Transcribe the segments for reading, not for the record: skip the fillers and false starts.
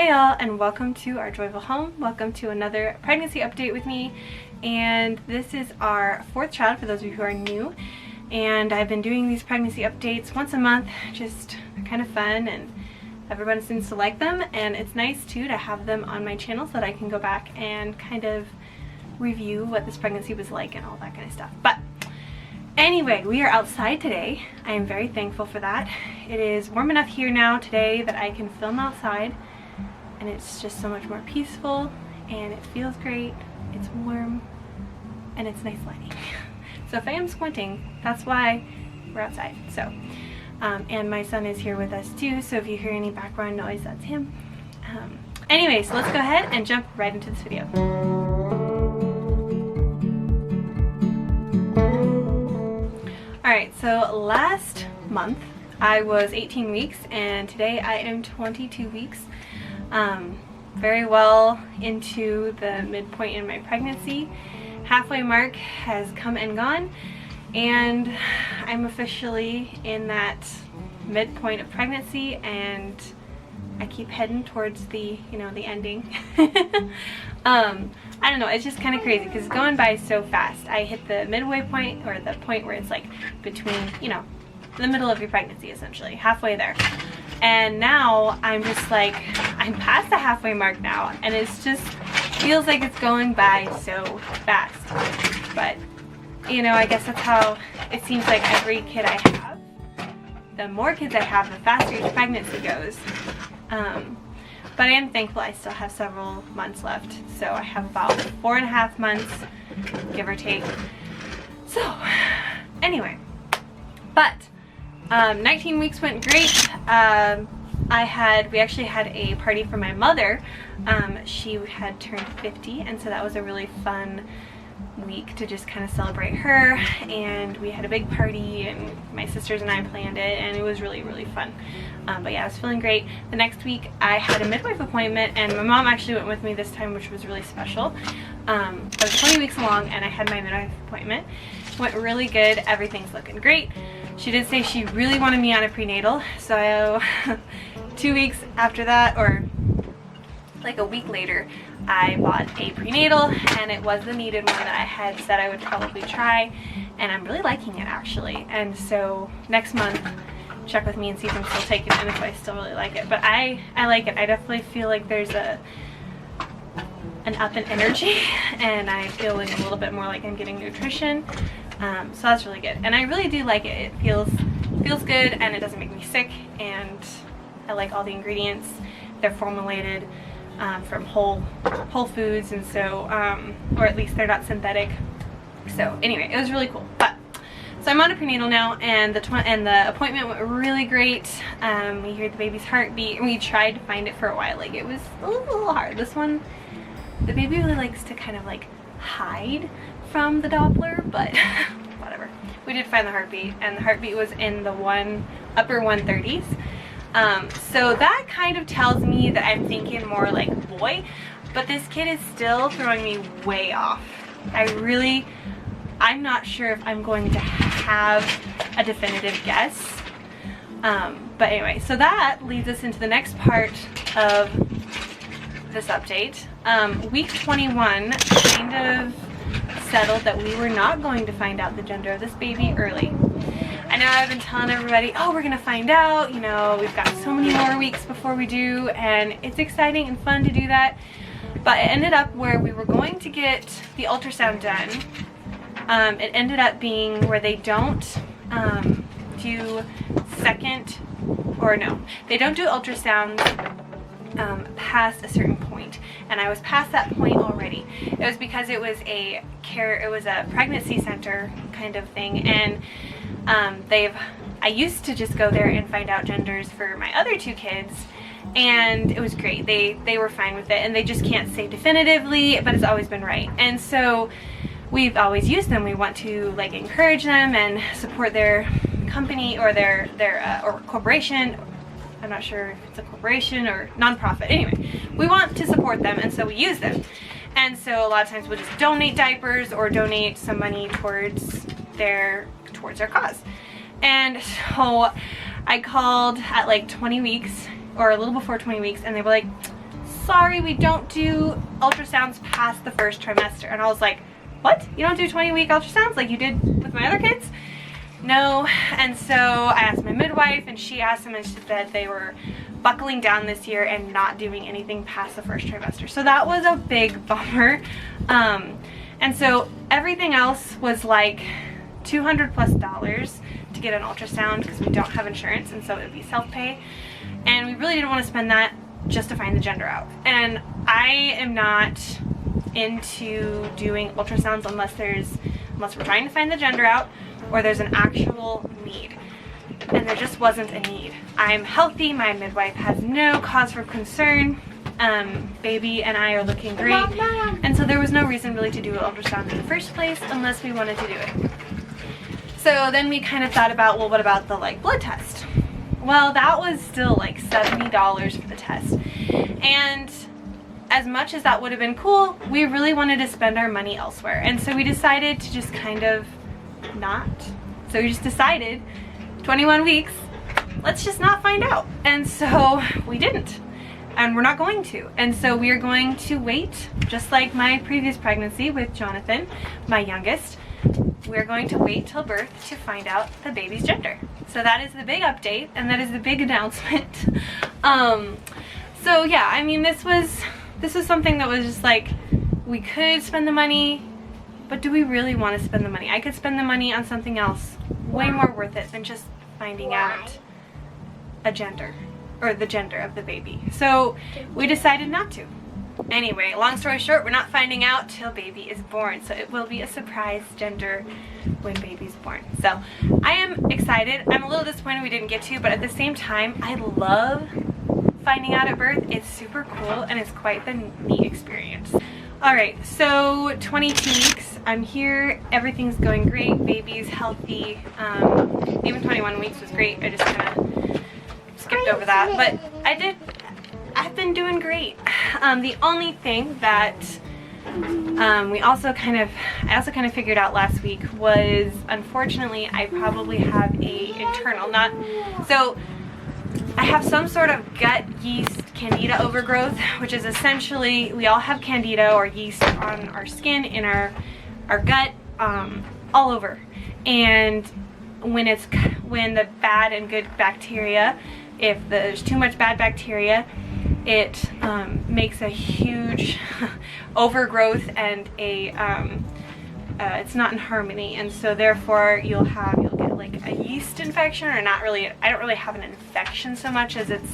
Hey y'all, and welcome to our joyful home. Welcome to another pregnancy update with me. And this is our fourth child for those of you who are new. And I've been doing these pregnancy updates once a month, just kind of fun, and everyone seems to like them. And it's nice too to have them on my channel so that I can go back and kind of review what this pregnancy was like and all that kind of stuff. But anyway, we are outside today. I am very thankful for that. It is warm enough here now today that I can film outside. And it's just so much more peaceful, and it feels great, it's warm, and it's nice lighting. So if I am squinting, that's why we're outside. So, and my son is here with us too, so if you hear any background noise, that's him. Anyway, so let's go ahead and jump right into this video. Alright, so last month I was 18 weeks, and today I am 22 weeks. Very well into the midpoint in my pregnancy. Halfway mark has come and gone, and I'm officially in that midpoint of pregnancy, and I keep heading towards the, the ending. I don't know, it's just kind of crazy because it's going by so fast. I hit the midway point, or the point where it's like between, the middle of your pregnancy, essentially, halfway there. And now I'm just like, I'm past the halfway mark now, and it's just feels like it's going by so fast. But I guess that's how it seems like every kid I have, the more kids I have, the faster each pregnancy goes. But I am thankful I still have several months left. So I have about 4.5 months, give or take. So anyway, but 19 weeks went great. We actually had a party for my mother. She had turned 50, and so that was a really fun week to just kind of celebrate her, and we had a big party, and my sisters and I planned it, and it was really, really fun. But yeah, I was feeling great. The next week I had a midwife appointment, and my mom actually went with me this time, which was really special. I was 20 weeks along, and I had my midwife appointment. Went really good. Everything's looking great. She did say she really wanted me on a prenatal, so 2 weeks after that, or like a week later, I bought a prenatal, and it was the needed one that I had said I would probably try, and I'm really liking it actually. And so next month, check with me and see if I'm still taking it and if I still really like it. But I like it. I definitely feel like there's an up in energy, and I feel like a little bit more like I'm getting nutrition. So that's really good, and I really do like it. It feels good, and it doesn't make me sick, and I like all the ingredients. They're formulated from whole foods, and so or at least they're not synthetic. So anyway, it was really cool. But so I'm on a prenatal now, and the appointment went really great. We hear the baby's heartbeat, and we tried to find it for a while. Like, it was a little hard. This one, the baby really likes to kind of like hide from the Doppler, but whatever. We did find the heartbeat, and the heartbeat was in the upper 130s. So that kind of tells me that I'm thinking more like boy, but this kid is still throwing me way off. I'm not sure if I'm going to have a definitive guess. But anyway, so that leads us into the next part of this update. Week 21 kind of settled that we were not going to find out the gender of this baby early. I know I've been telling everybody, oh, we're gonna find out, we've got so many more weeks before we do, and it's exciting and fun to do that. But it ended up where we were going to get the ultrasound done. It ended up being where they don't do they don't do ultrasounds past a certain point, and I was past that point already. It was because it was a pregnancy center kind of thing, and I used to just go there and find out genders for my other 2 kids, and it was great. They were fine with it, and they just can't say definitively, but it's always been right. And so we've always used them. We want to like encourage them and support their company or their or corporation. I'm not sure if it's a corporation or nonprofit. Anyway, we want to support them, and so we use them. And so a lot of times we'll just donate diapers or donate some money towards their cause. And so I called at like 20 weeks or a little before 20 weeks, and they were like, sorry, we don't do ultrasounds past the first trimester. And I was like, what? You don't do 20-week ultrasounds like you did with my other kids? No. And so I asked my midwife, and she asked them, and she said they were buckling down this year and not doing anything past the first trimester. So that was a big bummer. And so everything else was like $200+ to get an ultrasound because we don't have insurance, and so it would be self-pay. And we really didn't want to spend that just to find the gender out. And I am not into doing ultrasounds unless we're trying to find the gender out or there's an actual need. And there just wasn't a need. I'm healthy, my midwife has no cause for concern. Baby and I are looking great, and so there was no reason really to do an ultrasound in the first place unless we wanted to do it. So then we kind of thought about, well, what about the blood test? Well, that was still like $70 for the test, and as much as that would have been cool, we really wanted to spend our money elsewhere, and so we decided to just kind of not. So we just decided 21 weeks, let's just not find out. And so we didn't. And we're not going to. And so we are going to wait, just like my previous pregnancy with Jonathan, my youngest. We're going to wait till birth to find out the baby's gender. So that is the big update, and that is the big announcement. So yeah, I mean, this was something that was just like, we could spend the money, but do we really want to spend the money? I could spend the money on something else way more worth it than just finding out a gender, or the gender of the baby. So we decided not to. Anyway, long story short, we're not finding out till baby is born. So it will be a surprise gender when baby's born. So I am excited. I'm a little disappointed we didn't get to, but at the same time, I love finding out at birth. It's super cool, and it's quite the neat experience. All right, so 22 weeks, I'm here, everything's going great, baby's healthy, even 21 weeks was great. I just kind of skipped over that, but I've been doing great. The only thing that I also kind of figured out last week was, unfortunately, I probably have so I have some sort of gut yeast Candida overgrowth, which is essentially, we all have Candida or yeast on our skin, in our gut, all over. And when the bad and good bacteria, if there's too much bad bacteria, it makes a huge overgrowth, and it's not in harmony, and so therefore you'll get like a yeast infection, or not really. I don't really have an infection so much as it's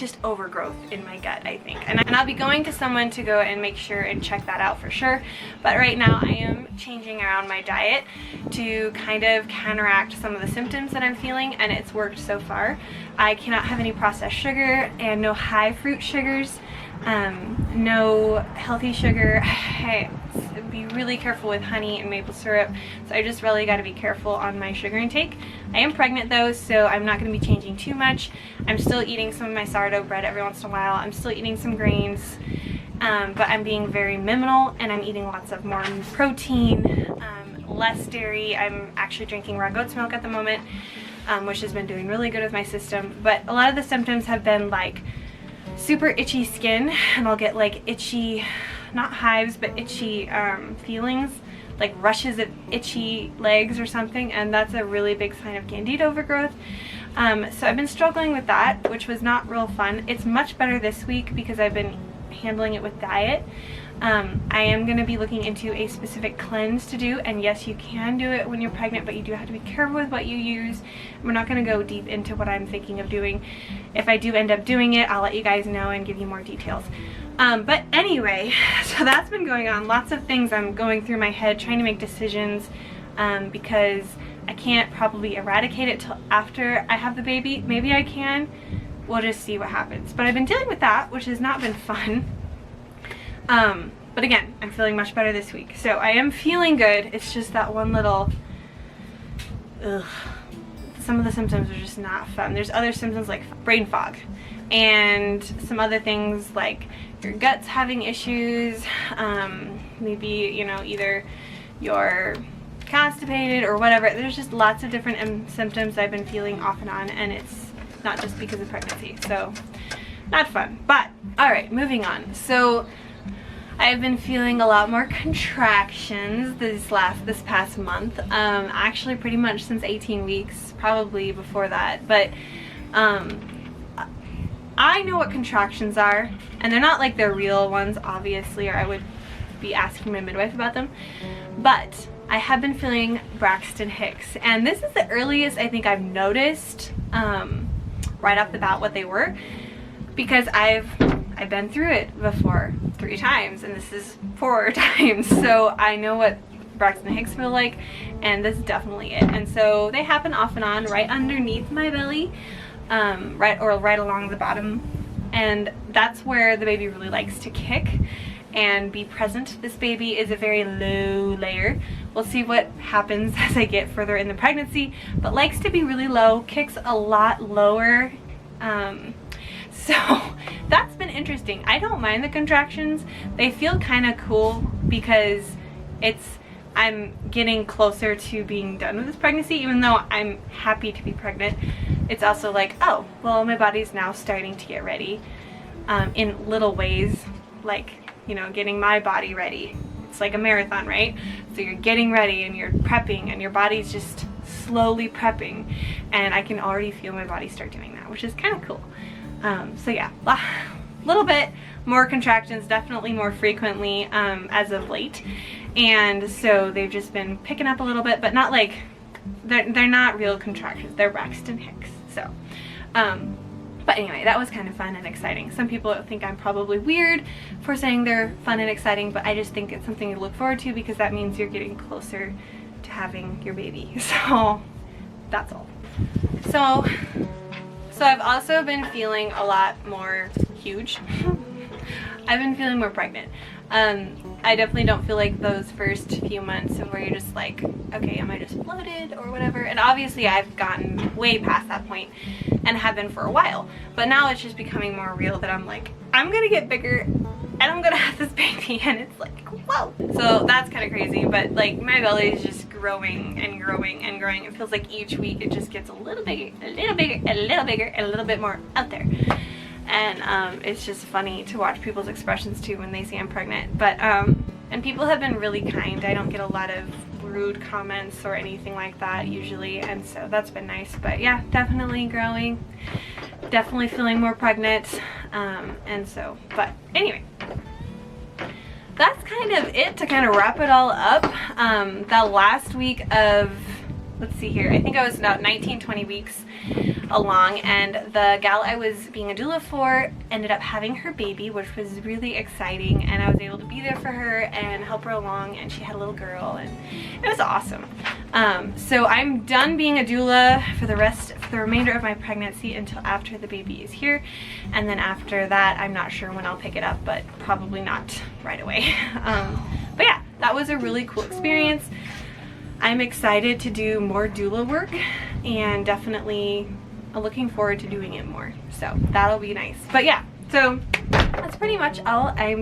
just overgrowth in my gut, I think. And I'll be going to someone to go and make sure and check that out for sure. But right now I am changing around my diet to kind of counteract some of the symptoms that I'm feeling, and it's worked so far. I cannot have any processed sugar and no high fruit sugars, no healthy sugar. I be really careful with honey and maple syrup, so I just really got to be careful on my sugar intake. I am pregnant though, so I'm not going to be changing too much. I'm still eating some of my sourdough bread every once in a while. I'm still eating some grains, but I'm being very minimal, and I'm eating lots of more protein, less dairy. I'm actually drinking raw goat's milk at the moment, which has been doing really good with my system. But a lot of the symptoms have been like super itchy skin, and I'll get like itchy, not hives, but itchy feelings, like rushes of itchy legs or something, and that's a really big sign of Candida overgrowth. So I've been struggling with that, which was not real fun. It's much better this week because I've been handling it with diet. I am going to be looking into a specific cleanse to do, and yes, you can do it when you're pregnant, but you do have to be careful with what you use. We're not going to go deep into what I'm thinking of doing. If I do end up doing it, I'll let you guys know and give you more details. But anyway, so that's been going on. Lots of things I'm going through my head, trying to make decisions, because I can't probably eradicate it till after I have the baby. Maybe I can. We'll just see what happens. But I've been dealing with that, which has not been fun. But again, I'm feeling much better this week. So I am feeling good. It's just that one little, some of the symptoms are just not fun. There's other symptoms like brain fog, and some other things like your gut's having issues. Maybe, you know, either you're constipated or whatever. There's just lots of different symptoms I've been feeling off and on, and it's not just because of pregnancy. So not fun. But all right, moving on. So I've been feeling a lot more contractions this past month. Actually pretty much since 18 weeks, probably before that. But I know what contractions are, and they're not like the real ones, obviously, or I would be asking my midwife about them. But I have been feeling Braxton Hicks, and this is the earliest I think I've noticed right off the bat what they were, because I've been through it before 3 times, and this is 4 times, so I know what Braxton Hicks feel like, and this is definitely it. And so they happen off and on right underneath my belly, right along the bottom, and that's where the baby really likes to kick and be present. This baby is a very low layer. We'll see what happens as I get further in the pregnancy, but likes to be really low, kicks a lot lower. So that's been interesting. I don't mind the contractions. They feel kind of cool because I'm getting closer to being done with this pregnancy, even though I'm happy to be pregnant. It's also like, oh, well, my body's now starting to get ready in little ways, like, you know, getting my body ready. It's like a marathon, right? So you're getting ready and you're prepping, and your body's just slowly prepping, and I can already feel my body start doing that, which is kind of cool. So yeah, a little bit more contractions, definitely more frequently as of late, and so they've just been picking up a little bit, but not like they're not real contractions, they're Braxton Hicks. So but anyway, that was kind of fun and exciting. Some people think I'm probably weird for saying they're fun and exciting, but I just think it's something to look forward to, because that means you're getting closer to having your baby. So that's all. So I've also been feeling a lot more huge. I've been feeling more pregnant. I definitely don't feel like those first few months of where you're just like, okay, am I just bloated or whatever? And obviously I've gotten way past that point and have been for a while. But now it's just becoming more real that I'm like, I'm gonna get bigger and I'm gonna have this baby, and it's like, whoa. So that's kind of crazy, but like my belly is just growing and growing and growing. It feels like each week it just gets a little bigger, a little bigger, a little bigger, and a little bit more out there. And it's just funny to watch people's expressions too when they say I'm pregnant. But and people have been really kind. I don't get a lot of rude comments or anything like that usually, and so that's been nice. But yeah, definitely growing, definitely feeling more pregnant, and so, but anyway, that's kind of it to kind of wrap it all up. The last week of, let's see here, I think I was about 19-20 weeks along, and the gal I was being a doula for ended up having her baby, which was really exciting, and I was able to be there for her and help her along, and she had a little girl, and it was awesome. So I'm done being a doula for the remainder of my pregnancy until after the baby is here, and then after that I'm not sure when I'll pick it up, but probably not right away. But yeah, that was a really cool experience. I'm excited to do more doula work, and definitely looking forward to doing it more, so that'll be nice. But yeah, so that's pretty much all I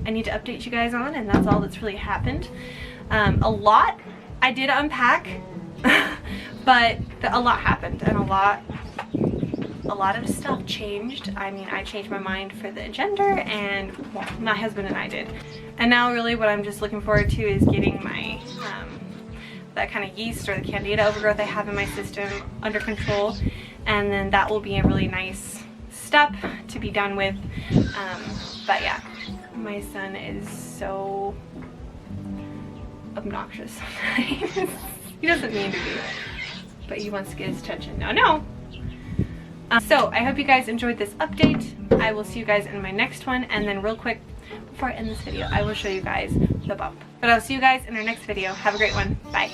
need to update you guys on, and that's all that's really happened. A lot I did unpack, but a lot happened, and a lot of stuff changed. I mean, I changed my mind for the gender, and well, my husband and I did, and now really what I'm just looking forward to is getting my that kind of yeast or the Candida overgrowth I have in my system under control, and then that will be a really nice step to be done with. But yeah, my son is so obnoxious sometimes. He doesn't mean to be, but he wants to get his attention. No. So I hope you guys enjoyed this update. I will see you guys in my next one, and then real quick before I end this video, I will show you guys the bump. But I'll see you guys in our next video. Have a great one. Bye.